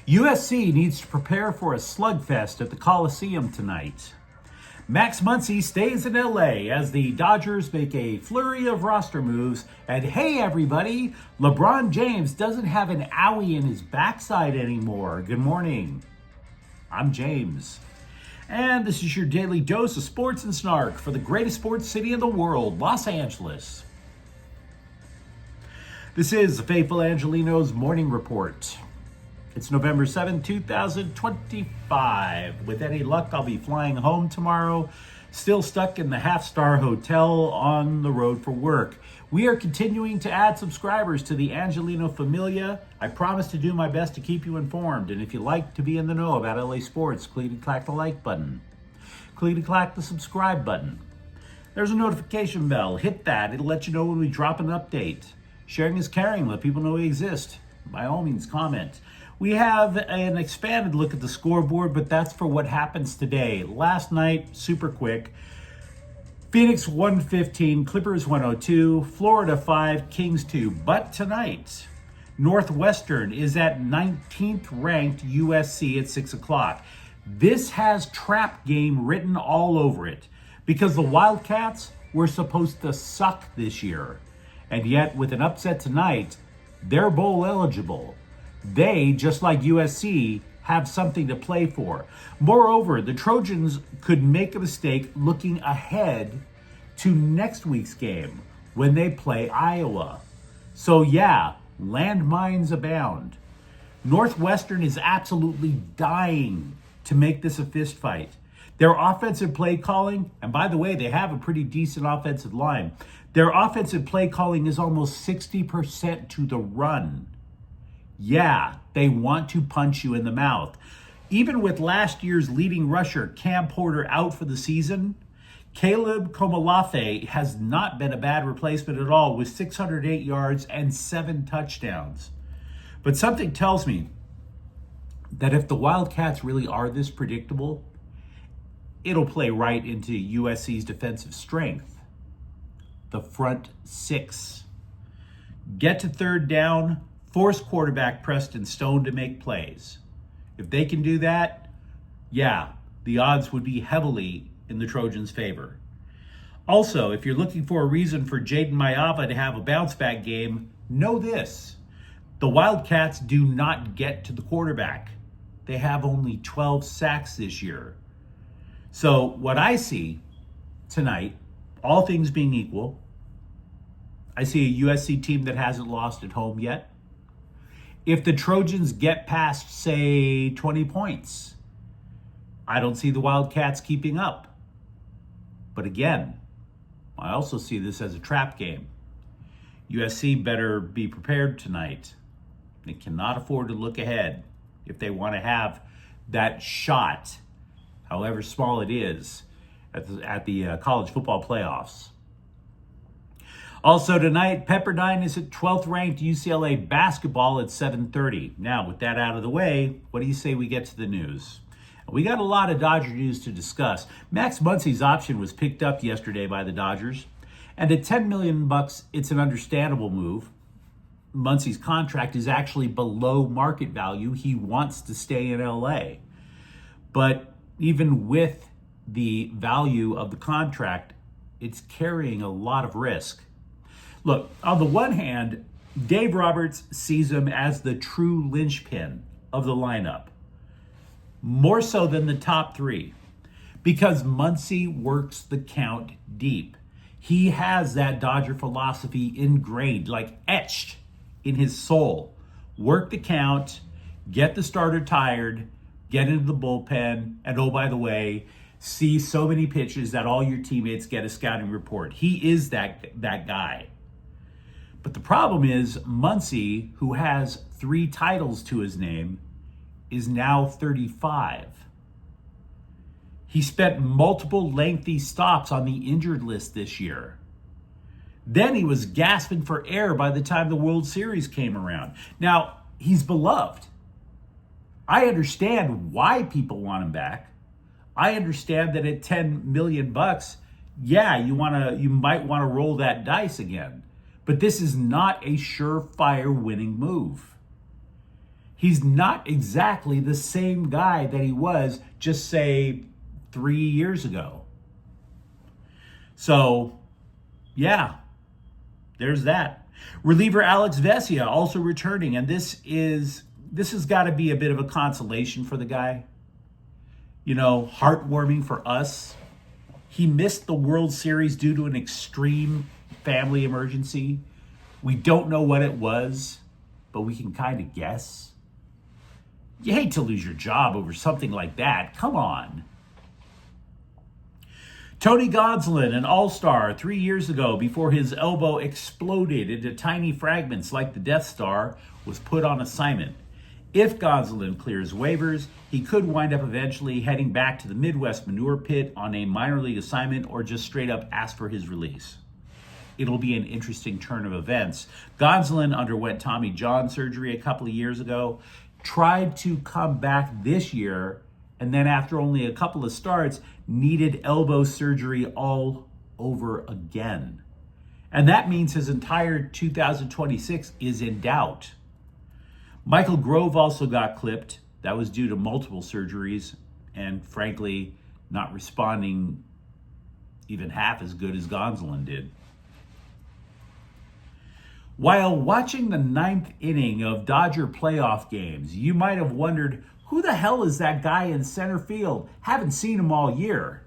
USC needs to prepare for a slugfest at the Coliseum tonight. Max Muncy stays in LA as the Dodgers make a flurry of roster moves. And hey everybody, LeBron James doesn't have an owie in his backside anymore. Good morning. I'm James. And this is your daily dose of sports and snark for the greatest sports city in the world, Los Angeles. This is the Faithful Angelenos Morning Report. It's November 7, 2025. With any luck, I'll be flying home tomorrow, still stuck in the half-star hotel on the road for work. We are continuing to add subscribers to the Angeleno Familia. I promise to do my best to keep you informed. And if you like to be in the know about LA sports, click the like button. Click the subscribe button. There's a notification bell. Hit that. It'll let you know when we drop an update. Sharing is caring. Let people know we exist. By all means, comment. We have an expanded look at the scoreboard, but that's for what happens today. Last night, super quick, Phoenix 115, Clippers 102, Florida 5, Kings 2. But tonight, Northwestern is at 19th ranked USC at 6 o'clock. This has trap game written all over it because the Wildcats were supposed to suck this year. And yet, with an upset tonight, they're bowl eligible. They, just like USC, have something to play for. Moreover, the Trojans could make a mistake looking ahead to next week's game when they play Iowa. So yeah, landmines abound. Northwestern is absolutely dying to make this a fist fight. Their offensive play calling, and by the way, they have a pretty decent offensive line. Their offensive play calling is almost 60% to the run. Yeah, they want to punch you in the mouth. Even with last year's leading rusher, Cam Porter, out for the season, Caleb Komolafe has not been a bad replacement at all with 608 yards and 7 touchdowns. But something tells me that if the Wildcats really are this predictable, it'll play right into USC's defensive strength. The front six. Get to third down, force quarterback Preston Stone to make plays. If they can do that, yeah, the odds would be heavily in the Trojans' favor. Also, if you're looking for a reason for Jaden Mayava to have a bounce-back game, know this. The Wildcats do not get to the quarterback. They have only 12 sacks this year. So what I see tonight, all things being equal, I see a USC team that hasn't lost at home yet. If the Trojans get past, say, 20 points, I don't see the Wildcats keeping up. But again, I also see this as a trap game. USC better be prepared tonight. They cannot afford to look ahead if they want to have that shot, however small it is, at the college football playoffs. Also tonight, Pepperdine is at 12th ranked UCLA basketball at 7:30. Now, with that out of the way, what do you say we get to the news? We got a lot of Dodger news to discuss. Max Muncy's option was picked up yesterday by the Dodgers, and at $10 million, it's an understandable move. Muncy's contract is actually below market value. He wants to stay in LA. But even with the value of the contract, it's carrying a lot of risk. Look, on the one hand, Dave Roberts sees him as the true linchpin of the lineup, more so than the top three, because Muncy works the count deep. He has that Dodger philosophy ingrained, like etched in his soul. Work the count, get the starter tired, get into the bullpen, and oh, by the way, see so many pitches that all your teammates get a scouting report. He is that guy. But the problem is Muncy, who has 3 titles to his name, is now 35. He spent multiple lengthy stops on the injured list this year. Then he was gasping for air by the time the World Series came around. Now, he's beloved. I understand why people want him back. I understand that at $10 million, yeah, you might want to roll that dice again. But this is not a surefire winning move. He's not exactly the same guy that he was just, say, 3 years ago. So, yeah, there's that. Reliever Alex Vesia also returning, and this has got to be a bit of a consolation for the guy. You know, heartwarming for us. He missed the World Series due to an extreme family emergency. We don't know what it was, but we can kind of guess. You hate to lose your job over something like that. Come on. Tony Gonsolin, an all-star 3 years ago before his elbow exploded into tiny fragments like the Death Star, was put on assignment. If Gonsolin clears waivers, he could wind up eventually heading back to the Midwest manure pit on a minor league assignment or just straight up ask for his release. It'll be an interesting turn of events. Gonsolin underwent Tommy John surgery a couple of years ago, tried to come back this year, and then after only a couple of starts, needed elbow surgery all over again. And that means his entire 2026 is in doubt. Michael Grove also got clipped. That was due to multiple surgeries and, frankly, not responding even half as good as Gonsolin did. While watching the 9th inning of Dodger playoff games, you might have wondered, who the hell is that guy in center field? Haven't seen him all year.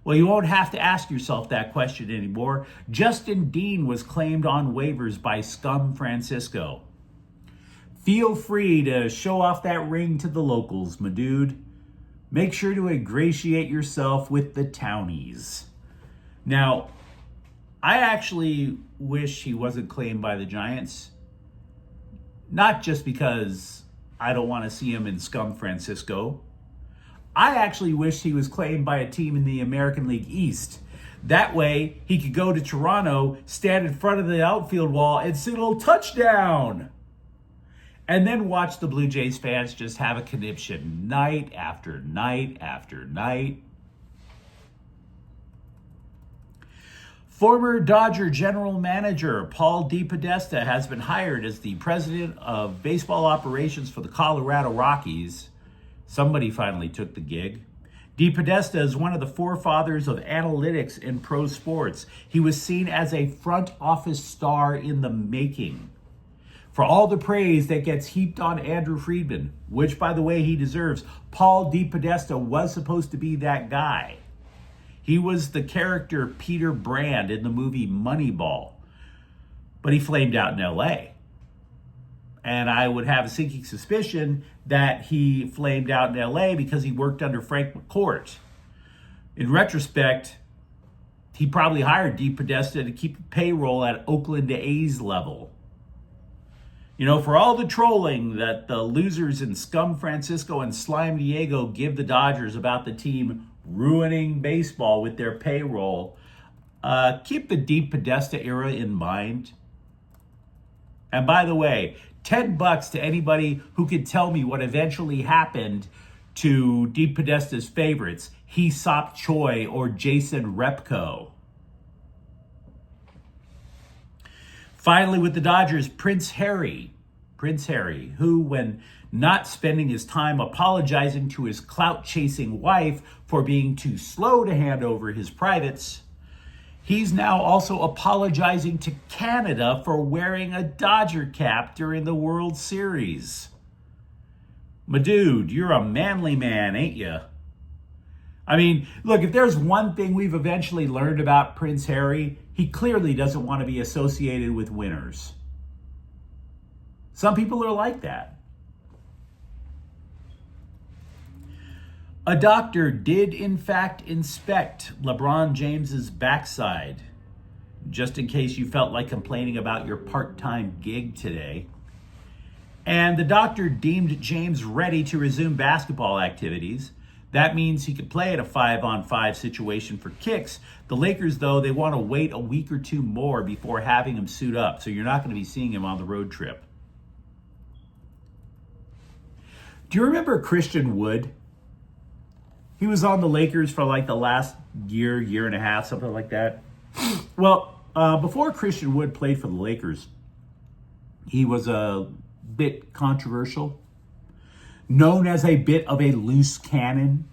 Well, you won't have to ask yourself that question anymore. Justin Dean was claimed on waivers by Scum Francisco. Feel free to show off that ring to the locals, my dude. Make sure to ingratiate yourself with the townies. Now, I actually wish he wasn't claimed by the Giants. Not just because I don't want to see him in Scum Francisco. I actually wish he was claimed by a team in the American League East. That way, he could go to Toronto, stand in front of the outfield wall, and signal touchdown. And then watch the Blue Jays fans just have a conniption night after night after night. Former Dodger general manager Paul DePodesta has been hired as the president of baseball operations for the Colorado Rockies. Somebody finally took the gig. DePodesta is one of the forefathers of analytics in pro sports. He was seen as a front office star in the making. For all the praise that gets heaped on Andrew Friedman, which, by the way, he deserves, Paul DePodesta was supposed to be that guy. He was the character Peter Brand in the movie Moneyball, but he flamed out in LA. And I would have a sinking suspicion that he flamed out in LA because he worked under Frank McCourt. In retrospect, he probably hired DePodesta to keep the payroll at Oakland A's level. You know, for all the trolling that the losers in Scum Francisco and Slime Diego give the Dodgers about the team ruining baseball with their payroll, keep the DePodesta era in mind. And by the way, $10 to anybody who can tell me what eventually happened to DePodesta's favorites, Hee-Sop Choi or Jason Repko. Finally, with the Dodgers, Prince Harry, who, when not spending his time apologizing to his clout-chasing wife for being too slow to hand over his privates, he's now also apologizing to Canada for wearing a Dodger cap during the World Series. My dude, you're a manly man, ain't you? I mean, look, if there's one thing we've eventually learned about Prince Harry, he clearly doesn't want to be associated with winners. Some people are like that. A doctor did, in fact, inspect LeBron James's backside, just in case you felt like complaining about your part-time gig today. And the doctor deemed James ready to resume basketball activities. That means he could play at a 5-on-5 situation for kicks. The Lakers, though, they want to wait a week or two more before having him suit up, so you're not going to be seeing him on the road trip. Do you remember Christian Wood? He was on the Lakers for like the last year and a half, something like that. Well, before Christian Wood played for the Lakers, he was a bit controversial. known as a bit of a loose cannon?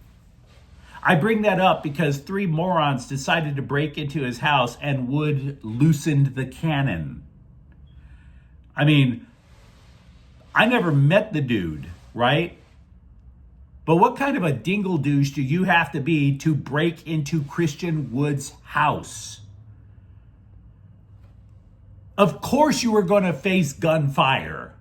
I bring that up because 3 morons decided to break into his house and Wood loosened the cannon. I mean, I never met the dude, right? But what kind of a dingle douche do you have to be to break into Christian Wood's house? Of course you were going to face gunfire.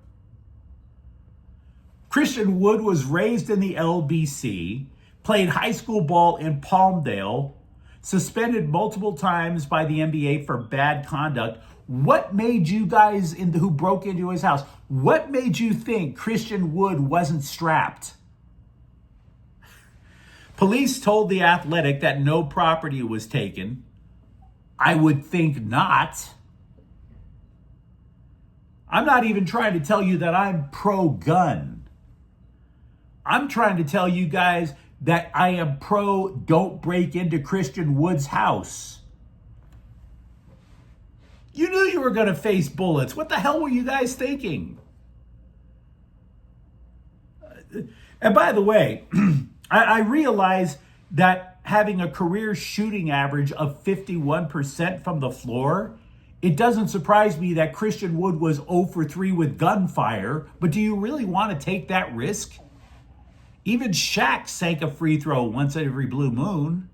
Christian Wood was raised in the LBC, played high school ball in Palmdale, suspended multiple times by the NBA for bad conduct. What made you guys who broke into his house, what made you think Christian Wood wasn't strapped? Police told The Athletic that no property was taken. I would think not. I'm not even trying to tell you that I'm pro-gun. I'm trying to tell you guys that I am pro don't break into Christian Wood's house. You knew you were going to face bullets. What the hell were you guys thinking? And by the way, I realize that having a career shooting average of 51% from the floor, it doesn't surprise me that Christian Wood was 0 for 3 with gunfire, but do you really want to take that risk? Even Shaq sank a free throw once every blue moon.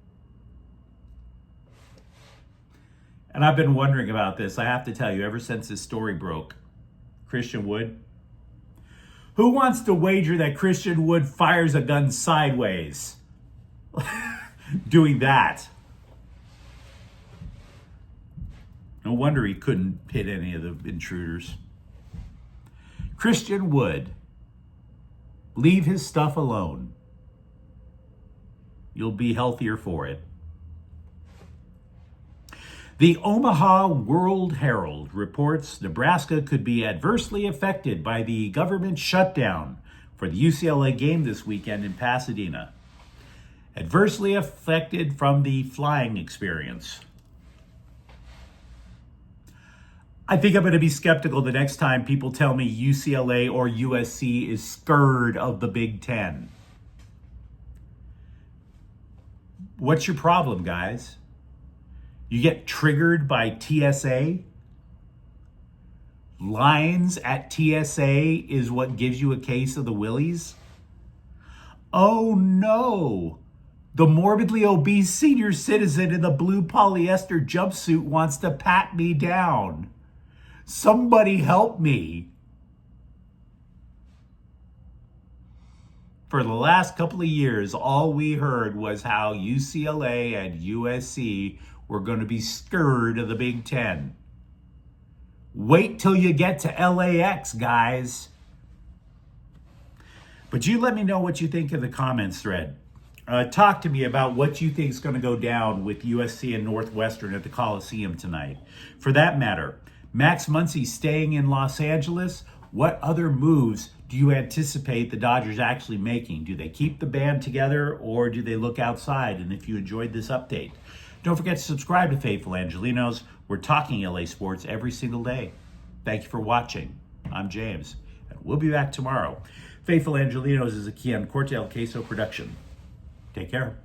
And I've been wondering about this. I have to tell you, ever since this story broke, Christian Wood. Who wants to wager that Christian Wood fires a gun sideways? Doing that. No wonder he couldn't hit any of the intruders. Christian Wood. Leave his stuff alone. You'll be healthier for it. The Omaha World Herald reports Nebraska could be adversely affected by the government shutdown for the UCLA game this weekend in Pasadena. Adversely affected from the flying experience. I think I'm going to be skeptical the next time people tell me UCLA or USC is scared of the Big Ten. What's your problem, guys? You get triggered by TSA? Lines at TSA is what gives you a case of the willies? Oh no! The morbidly obese senior citizen in the blue polyester jumpsuit wants to pat me down. Somebody help me. For the last couple of years, all we heard was how UCLA and USC were going to be scared of the Big Ten. Wait till you get to LAX, guys. But you let me know what you think in the comments thread. Talk to me about what you think is going to go down with USC and Northwestern at the Coliseum tonight. For that matter, Max Muncy staying in Los Angeles. What other moves do you anticipate the Dodgers actually making? Do they keep the band together or do they look outside? And if you enjoyed this update, don't forget to subscribe to Faithful Angelenos. We're talking LA sports every single day. Thank you for watching. I'm James, and we'll be back tomorrow. Faithful Angelenos is a Kian Cortel Queso production. Take care.